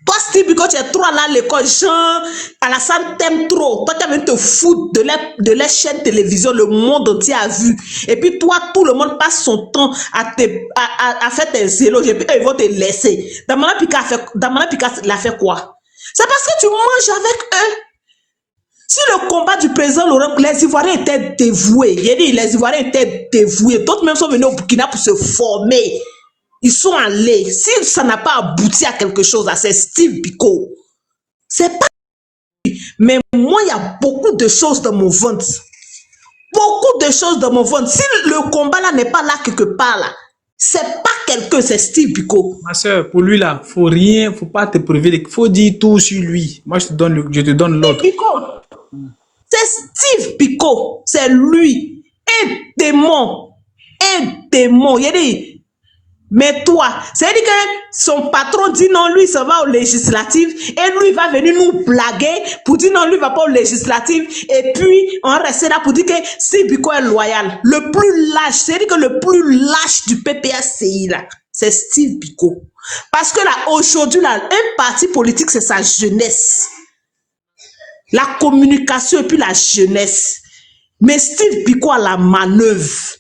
Speaker 2: Toi, Steve Biko, tu es trop allé à l'école. Genre, Alassane t'aime trop. Toi, tu as venu te foutre de les chaînes télévision. Le monde entier a vu. Et puis, toi, tout le monde passe son temps à faire tes éloges. Et puis, ils vont te laisser. Damana Picasse, il a fait quoi? C'est parce que tu manges avec eux. Si le combat du président Laurent, les Ivoiriens étaient dévoués. Les Ivoiriens étaient dévoués. D'autres même sont venus au Burkina pour se former. Ils sont allés. Si ça n'a pas abouti à quelque chose, c'est Steve Biko. C'est pas. Mais moi, il y a beaucoup de choses dans mon ventre. Beaucoup de choses dans mon ventre. Si le combat là n'est pas là quelque part là, c'est pas quelqu'un, c'est Steve Biko.
Speaker 1: Ma soeur, pour lui là, faut pas te priver, faut dire tout sur lui. Moi, je te donne l'autre.
Speaker 2: C'est Steve Biko, c'est lui. Un démon. Il a dit, mais toi, c'est-à-dire que son patron dit non, lui, ça va aux législatives, et lui, il va venir nous blaguer pour dire non, lui, il va pas aux législatives, et puis, on reste là pour dire que Steve Biko est loyal. Le plus lâche, c'est-à-dire que le plus lâche du PPACI, là, c'est Steve Biko. Parce que là, aujourd'hui, là, un parti politique, c'est sa jeunesse. La communication et puis la jeunesse. Mais Steve Biko a la manœuvre.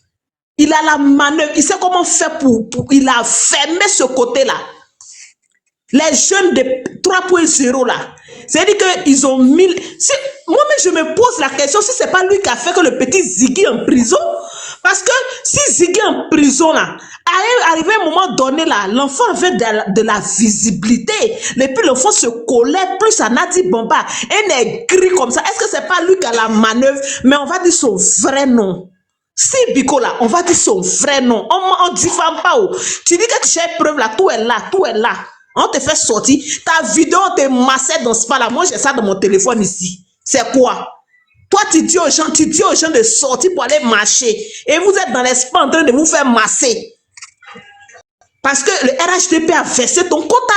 Speaker 2: Il a la manœuvre, il sait comment faire il a fermé ce côté-là. Les jeunes de 3.0 là, c'est-à-dire qu'ils ont mis... Moi-même, je me pose la question si c'est pas lui qui a fait que le petit Ziggy en prison. Parce que si Ziggy en prison là, arrivé à un moment donné là, l'enfant avait de la visibilité. Et puis l'enfant se collait plus à Nadi Bamba. Un est gris comme ça. Est-ce que c'est pas lui qui a la manœuvre? Mais on va dire son vrai nom. Si Biko là, on va dire son vrai nom. On diffame pas. Tu dis que tu cherches preuve là, tout est là, tout est là. On te fait sortir. Ta vidéo, on te massait dans ce pas-là. Moi, j'ai ça dans mon téléphone ici. C'est quoi? Toi, tu dis aux gens de sortir pour aller marcher. Et vous êtes dans l'espace en train de vous faire masser. Parce que le RHDP a versé ton quota.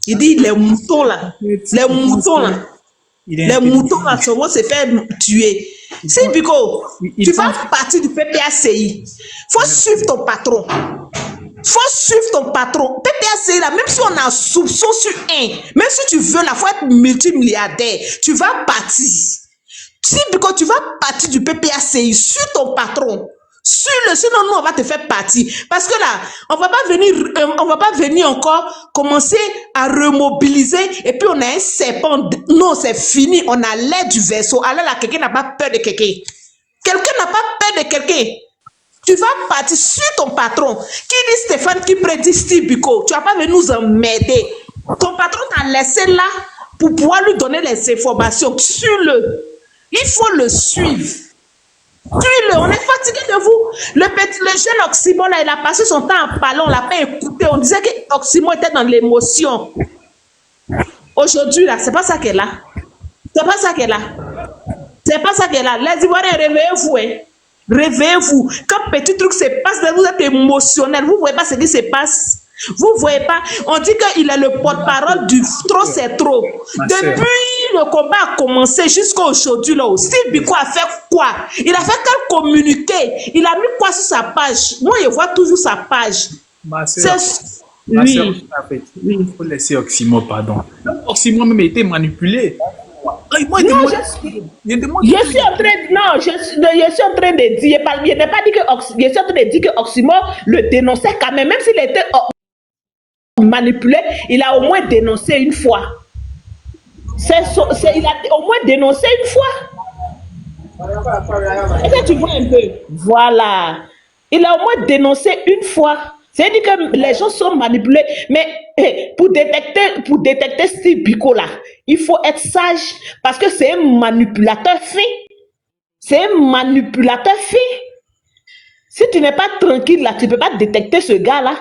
Speaker 2: Il dit, les moutons là. Les moutons là. Les moutons là, ça va se faire tuer. Si, Biko, tu vas partir du PPACI. Faut suivre ton patron. Faut suivre ton patron. PPACI là, même si on a soupçon sur un, même si tu veux là, faut être multimilliardaire, tu vas partir. Si Biko, tu vas partir du PPACI sur ton patron. Sinon nous on va te faire partir. Parce que là, on va pas venir encore commencer à remobiliser et puis on a un serpent. Non, c'est fini. On a l'air du vaisseau. Alors là, quelqu'un n'a pas peur de quelqu'un. Quelqu'un n'a pas peur de quelqu'un. Tu vas partir sur ton patron. Qui dit Stéphane, qui prédit Steve Biko? Tu vas pas venir nous emmerder. Ton patron t'a laissé là pour pouvoir lui donner les informations. Suis-le. Il faut le suivre. Suis-le. On est fatigué de vous. Le jeune Oxymon là, il a passé son temps en parlant. On l'a pas écouté. On disait que Oxymon était dans l'émotion. Aujourd'hui là, c'est pas ça qu'elle a. C'est pas ça qu'elle a. C'est pas ça qu'elle a. Les Ivoiriens, réveillez-vous. Hein. Réveillez-vous. Quand petit truc se passe, vous êtes émotionnel. Vous ne voyez pas ce qui se passe. Vous ne voyez pas. On dit qu'il est le porte-parole du trop, c'est trop. Depuis le combat a commencé jusqu'à aujourd'hui, Steve Biko a fait quoi? Il a fait quel communiqué? Il a mis quoi sur sa page? Moi, je vois toujours sa page.
Speaker 1: Ma soeur, oui. Il faut laisser Oxymon, pardon. Oxymon même a été manipulé. Moi,
Speaker 2: non, je suis en train de dire, je n'ai pas dit que je suis en train de dire que Oxymon le dénonçait quand même s'il était manipulé, il a au moins dénoncé une fois. Il a au moins dénoncé une fois. Est-ce que tu vois un peu? Voilà. Il a au moins dénoncé une fois. C'est-à-dire que les gens sont manipulés. Mais pour détecter Steve Biko là, il faut être sage parce que c'est un manipulateur fin. C'est un manipulateur fin. Si tu n'es pas tranquille là, tu ne peux pas détecter ce gars-là.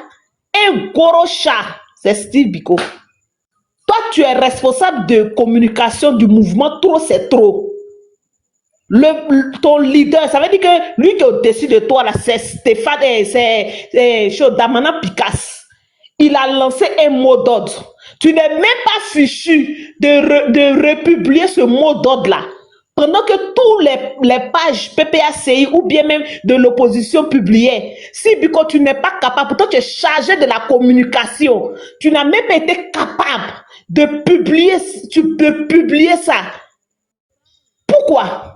Speaker 2: Un gros chat, c'est Steve Biko. Toi, tu es responsable de communication du mouvement Trop, c'est trop. Ton leader, ça veut dire que lui qui est au-dessus de toi, là, c'est Stéphane, c'est Damana Picasse. Il a lancé un mot d'ordre. Tu n'es même pas fichu de republier ce mot d'ordre-là. Pendant que tous les pages PPACI ou bien même de l'opposition publiaient. Si Biko, tu n'es pas capable, pourtant tu es chargé de la communication. Tu n'as même pas été capable de publier ça. Pourquoi?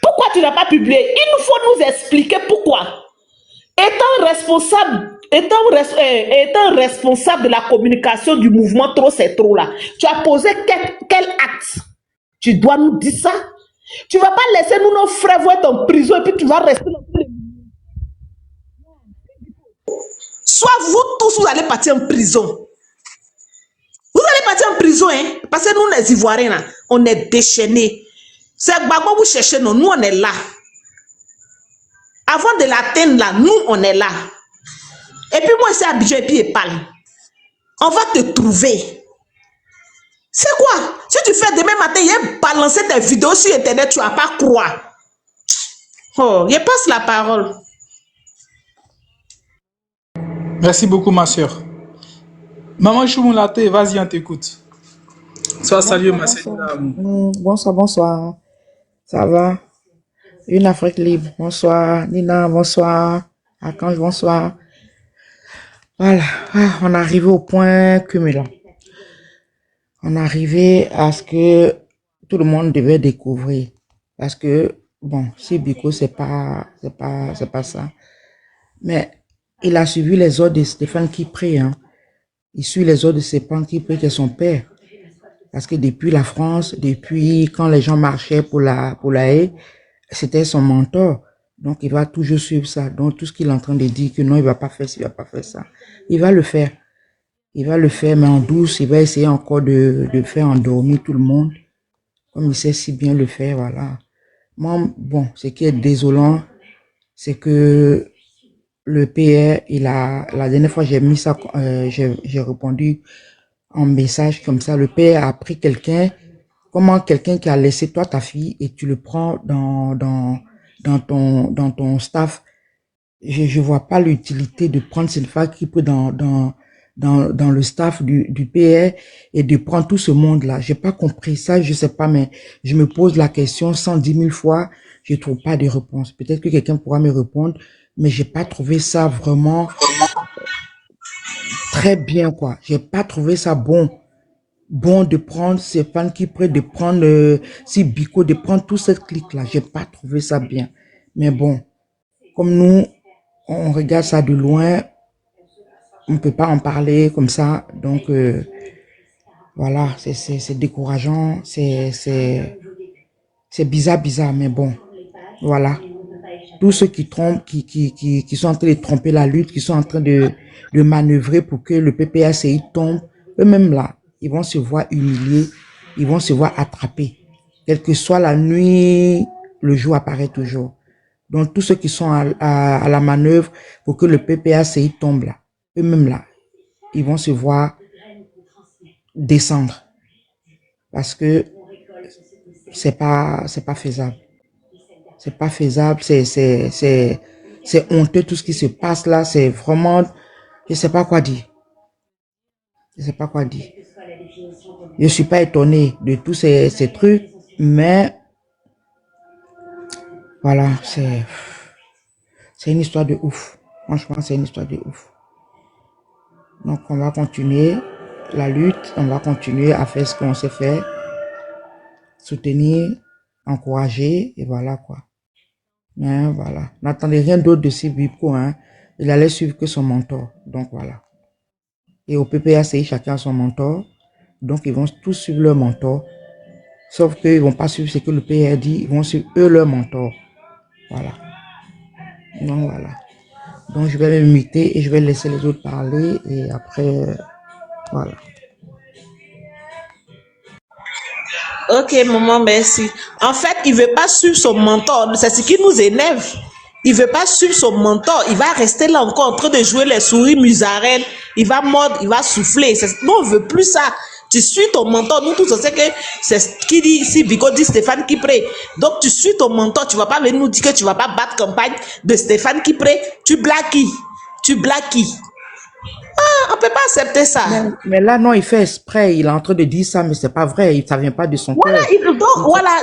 Speaker 2: Pourquoi tu n'as pas publié? Il nous faut nous expliquer pourquoi. Étant responsable de la communication du mouvement Trop c'est trop là, tu as posé quel acte? Tu dois nous dire ça. Tu ne vas pas laisser nous, nos frères, vont être en prison et puis tu vas rester dans le... Soit vous tous, vous allez partir en prison. Vous allez partir en prison, hein? Parce que nous, les Ivoiriens, là, on est déchaînés. C'est Gbagbo vous cherchez, non, nous on est là. Avant de l'atteindre là, nous on est là. Et puis moi c'est Abidjan et puis Epal. On va te trouver. C'est quoi? Si tu fais demain matin, il y a balancer tes vidéos sur internet, tu vas pas croire. Oh, je passe la parole.
Speaker 1: Merci beaucoup ma soeur. Maman Choumoulate, vas-y, on t'écoute. Sois salué ma soeur.
Speaker 3: Bonsoir, bonsoir. Ça va? Une Afrique libre. Bonsoir. Nina, bonsoir. Archange, bonsoir. Voilà. On est arrivé au point culminant. On est arrivé à ce que tout le monde devait découvrir. Parce que bon, si Biko, c'est pas ça. Mais il a suivi les ordres de Stéphane Kipré, hein. Il suit les ordres de Stéphane Kipré, qui est son père. Parce que depuis la France, depuis quand les gens marchaient pour la haie, c'était son mentor. Donc, il va toujours suivre ça. Donc, tout ce qu'il est en train de dire que non, il va pas faire ça, il va pas faire ça. Il va le faire. Il va le faire, mais en douce. Il va essayer encore de faire endormir tout le monde. Comme il sait si bien le faire, voilà. Moi, bon, ce qui est désolant, c'est que le PR, la dernière fois, j'ai mis ça, j'ai répondu en message comme ça. Le PR a pris comment quelqu'un qui a laissé toi ta fille et tu le prends dans ton staff. Je vois pas l'utilité de prendre cette femme qui peut dans le staff du PR et de prendre tout ce monde-là. J'ai pas compris ça, je sais pas, mais je me pose la question 110 000 fois, je trouve pas de réponse. Peut-être que quelqu'un pourra me répondre, mais j'ai pas trouvé ça vraiment très bien, quoi. J'ai pas trouvé ça bon de prendre ces fans qui prennent, de prendre si Biko, de prendre toute cette clique-là. J'ai pas trouvé ça bien. Mais bon, comme nous, on regarde ça de loin, on peut pas en parler comme ça. Donc, voilà, c'est décourageant, c'est bizarre, mais bon, voilà. Tous ceux qui trompent, qui sont en train de tromper la lutte, qui sont en train de manœuvrer pour que le PPACI tombe, eux-mêmes là, ils vont se voir humiliés, ils vont se voir attrapés. Quelle que soit la nuit, le jour apparaît toujours. Donc, tous ceux qui sont à la manœuvre pour que le PPACI tombe là, eux-mêmes là, ils vont se voir descendre. Parce que c'est pas faisable. C'est pas faisable, c'est honteux tout ce qui se passe là, c'est vraiment, je sais pas quoi dire. Je sais pas quoi dire. Je suis pas étonné de tous ces trucs, mais voilà, c'est une histoire de ouf. Franchement, c'est une histoire de ouf. Donc, on va continuer la lutte, on va continuer à faire ce qu'on sait faire, soutenir, encourager, et voilà quoi. Mais voilà, n'attendez rien d'autre de Sibipko, hein. Il allait suivre que son mentor, donc voilà. Et au PPACI, chacun a son mentor, donc ils vont tous suivre leur mentor, sauf qu'ils vont pas suivre ce que le PR dit, ils vont suivre eux leur mentor. Voilà. Donc voilà. Donc je vais me muter et je vais laisser les autres parler et après, voilà.
Speaker 2: Ok, maman, merci. En fait, il veut pas suivre son mentor. C'est ce qui nous énerve. Il veut pas suivre son mentor. Il va rester là encore en train de jouer les souris musaraines. Il va mordre, il va souffler. Nous, on veut plus ça. Tu suis ton mentor. Nous tous, on sait que c'est ce qui dit ici, Biko dit Stéphane Kipré. Donc, tu suis ton mentor. Tu vas pas venir nous dire que tu vas pas battre campagne de Stéphane Kipré. Tu blagues qui? Tu blagues qui? Ah, on peut pas accepter ça.
Speaker 3: Mais là, non, il fait exprès. Il est en train de dire ça, mais c'est pas vrai. Ça vient pas de son
Speaker 2: Voilà,
Speaker 3: cœur.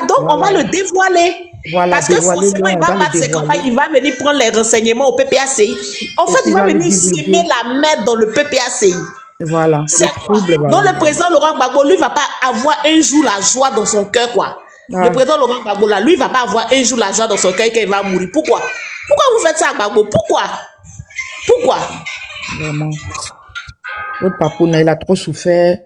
Speaker 2: donc on va le dévoiler.
Speaker 3: Voilà,
Speaker 2: Parce que forcément, il va battre ses campagnes, il va venir prendre les renseignements au PPACI. En fait, il va venir semer la merde dans le PPACI.
Speaker 3: Voilà.
Speaker 2: C'est quoi? Donc le président Laurent Gbagbo, lui, va pas avoir un jour la joie dans son cœur, quoi. Le président Laurent Gbagbo, là, lui, va pas avoir un jour la joie dans son cœur qu'il va mourir. Pourquoi? Pourquoi vous faites ça à Gbagbo? Pourquoi?
Speaker 3: Vraiment. L'autre papouna, il a trop souffert.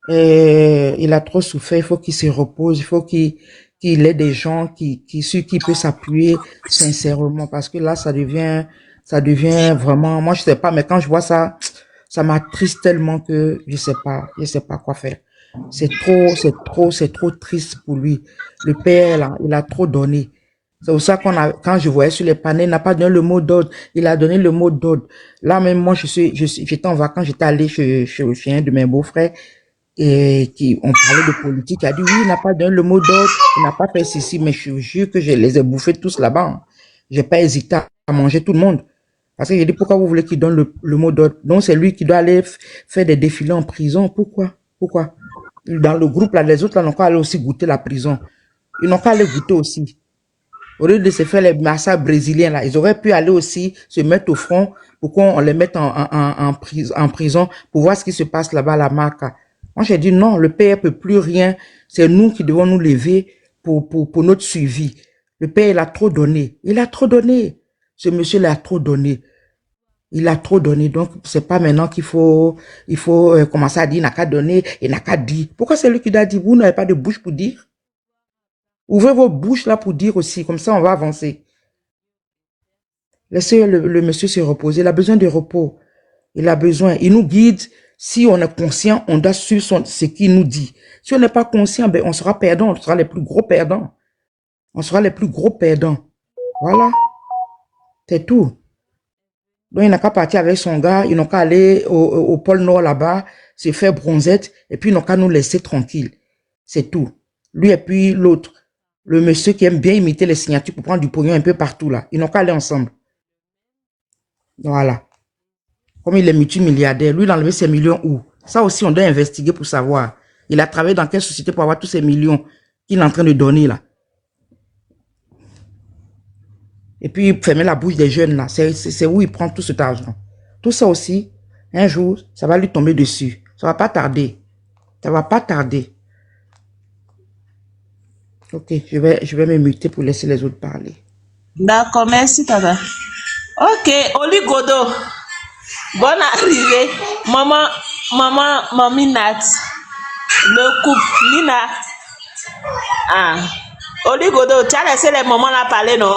Speaker 3: Il faut qu'il se repose. Il faut qu'il ait des gens sur qui il peut s'appuyer sincèrement. Parce que là, ça devient vraiment, moi, je sais pas, mais quand je vois ça, ça m'attriste tellement que je sais pas quoi faire. C'est trop triste pour lui. Le père, là, il a trop donné. C'est pour ça quand je voyais sur les panneaux, il n'a pas donné le mot d'ordre. Il a donné le mot d'ordre. Là, même moi, j'étais en vacances, j'étais allé chez un de mes beaux-frères, et on parlait de politique. Il a dit, oui, il n'a pas donné le mot d'ordre, il n'a pas fait ceci, mais je vous jure que je les ai bouffés tous là-bas. Hein. J'ai pas hésité à manger tout le monde. Parce que j'ai dit, pourquoi vous voulez qu'il donne le mot d'ordre? Donc, c'est lui qui doit aller faire des défilés en prison. Pourquoi? Dans le groupe, là, les autres, là, n'ont qu'à aller aussi goûter la prison. Ils n'ont qu'à aller goûter aussi. Au lieu de se faire les massacres brésiliens, là, ils auraient pu aller aussi se mettre au front pour qu'on les mette en prison pour voir ce qui se passe là-bas à la Marca. Moi, j'ai dit non, le PR peut plus rien. C'est nous qui devons nous lever pour notre suivi. Le père, il a trop donné. Il a trop donné. Ce monsieur, il a trop donné. Il a trop donné. Donc, c'est pas maintenant qu'il faut, commencer à dire, il n'a qu'à donner, il n'a qu'à dire. Pourquoi c'est lui qui doit dire? Vous n'avez pas de bouche pour dire? Ouvrez vos bouches là pour dire aussi. Comme ça, on va avancer. Laissez le monsieur se reposer. Il a besoin de repos. Il a besoin. Il nous guide. Si on est conscient, on doit suivre ce qu'il nous dit. Si on n'est pas conscient, ben, on sera perdant. On sera les plus gros perdants. On sera les plus gros perdants. Voilà. C'est tout. Donc, il n'a qu'à partir avec son gars. Ils n'ont qu'à aller au pôle Nord là-bas, se faire bronzette. Et puis, ils n'ont qu'à nous laisser tranquilles. C'est tout. Lui et puis l'autre. Le monsieur qui aime bien imiter les signatures pour prendre du pognon un peu partout là. Ils n'ont qu'à aller ensemble. Voilà. Comme il est multimilliardaire, lui, il a enlevé ses millions où? Ça aussi, on doit investiguer pour savoir. Il a travaillé dans quelle société pour avoir tous ces millions qu'il est en train de donner là. Et puis, fermer la bouche des jeunes là. C'est où il prend tout cet argent. Tout ça aussi, un jour, ça va lui tomber dessus. Ça va pas tarder. Ça va pas tarder. Ok, je vais me muter pour laisser les autres parler.
Speaker 2: D'accord, merci, Tata. Ok, Oli Godo. Bonne arrivée. Mamie Nat. Le couple, Lina. Ah. Oli Godo, tu as laissé les mamans là parler, non?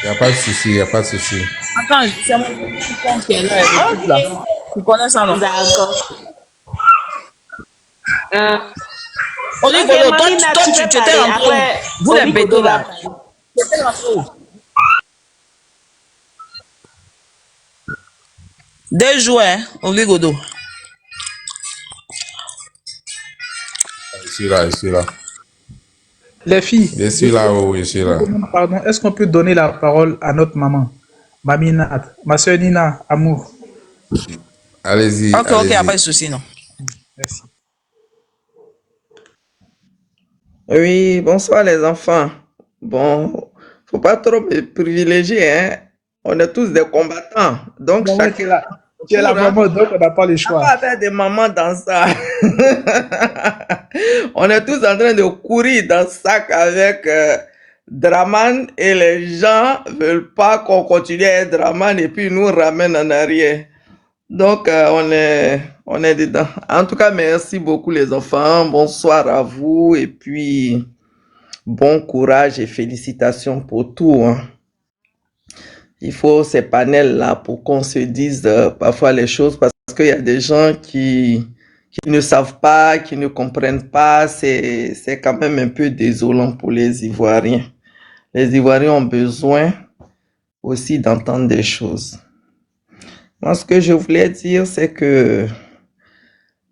Speaker 4: Il n'y a pas de souci, il n'y a pas de souci.
Speaker 1: Attends, c'est mon compte qui est là.
Speaker 2: Ok.
Speaker 1: Là. Tu connais ça, non?
Speaker 2: D'accord.
Speaker 1: Oli
Speaker 2: Ok,
Speaker 1: Godo,
Speaker 2: Mamie Nat,
Speaker 1: toi,
Speaker 2: tu
Speaker 1: tu
Speaker 2: peux
Speaker 1: étais
Speaker 2: parler.
Speaker 1: rentré où?
Speaker 2: Après,
Speaker 1: Vous les
Speaker 2: Oli
Speaker 1: bêtez
Speaker 2: Godo va
Speaker 1: là.
Speaker 2: parler.
Speaker 1: Tu étais rentré où? 2 jours, hein, Oli Godo.
Speaker 4: Je suis là.
Speaker 1: Les filles.
Speaker 4: Je suis là, oui, je suis là.
Speaker 1: Pardon, est-ce qu'on peut donner la parole à notre maman? Mamie Nat, ma soeur Nina, amour.
Speaker 4: Allez-y,
Speaker 1: Ok, il n'y a
Speaker 4: allez-y.
Speaker 1: pas de souci, non. Merci.
Speaker 5: Oui, bonsoir les enfants. Bon, faut pas trop me privilégier, hein. On est tous des combattants. Donc,
Speaker 1: Bon, ouais,
Speaker 5: chacun
Speaker 1: tu es la
Speaker 5: tour, hein.
Speaker 1: maman, donc on n'a pas le
Speaker 5: On
Speaker 1: choix.
Speaker 5: va faire des mamans dans ça. On est tous en train de courir dans ce sac avec Draman et les gens veulent pas qu'on continue à être Draman et puis ils nous ramènent en arrière. Donc, on est dedans. En tout cas, merci beaucoup les enfants. Bonsoir à vous et puis bon courage et félicitations pour tout, hein. Il faut ces panels-là pour qu'on se dise parfois les choses parce qu'il y a des gens qui ne savent pas, qui ne comprennent pas. C'est quand même un peu désolant pour les Ivoiriens. Les Ivoiriens ont besoin aussi d'entendre des choses. Moi, ce que je voulais dire, c'est que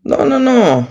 Speaker 5: non,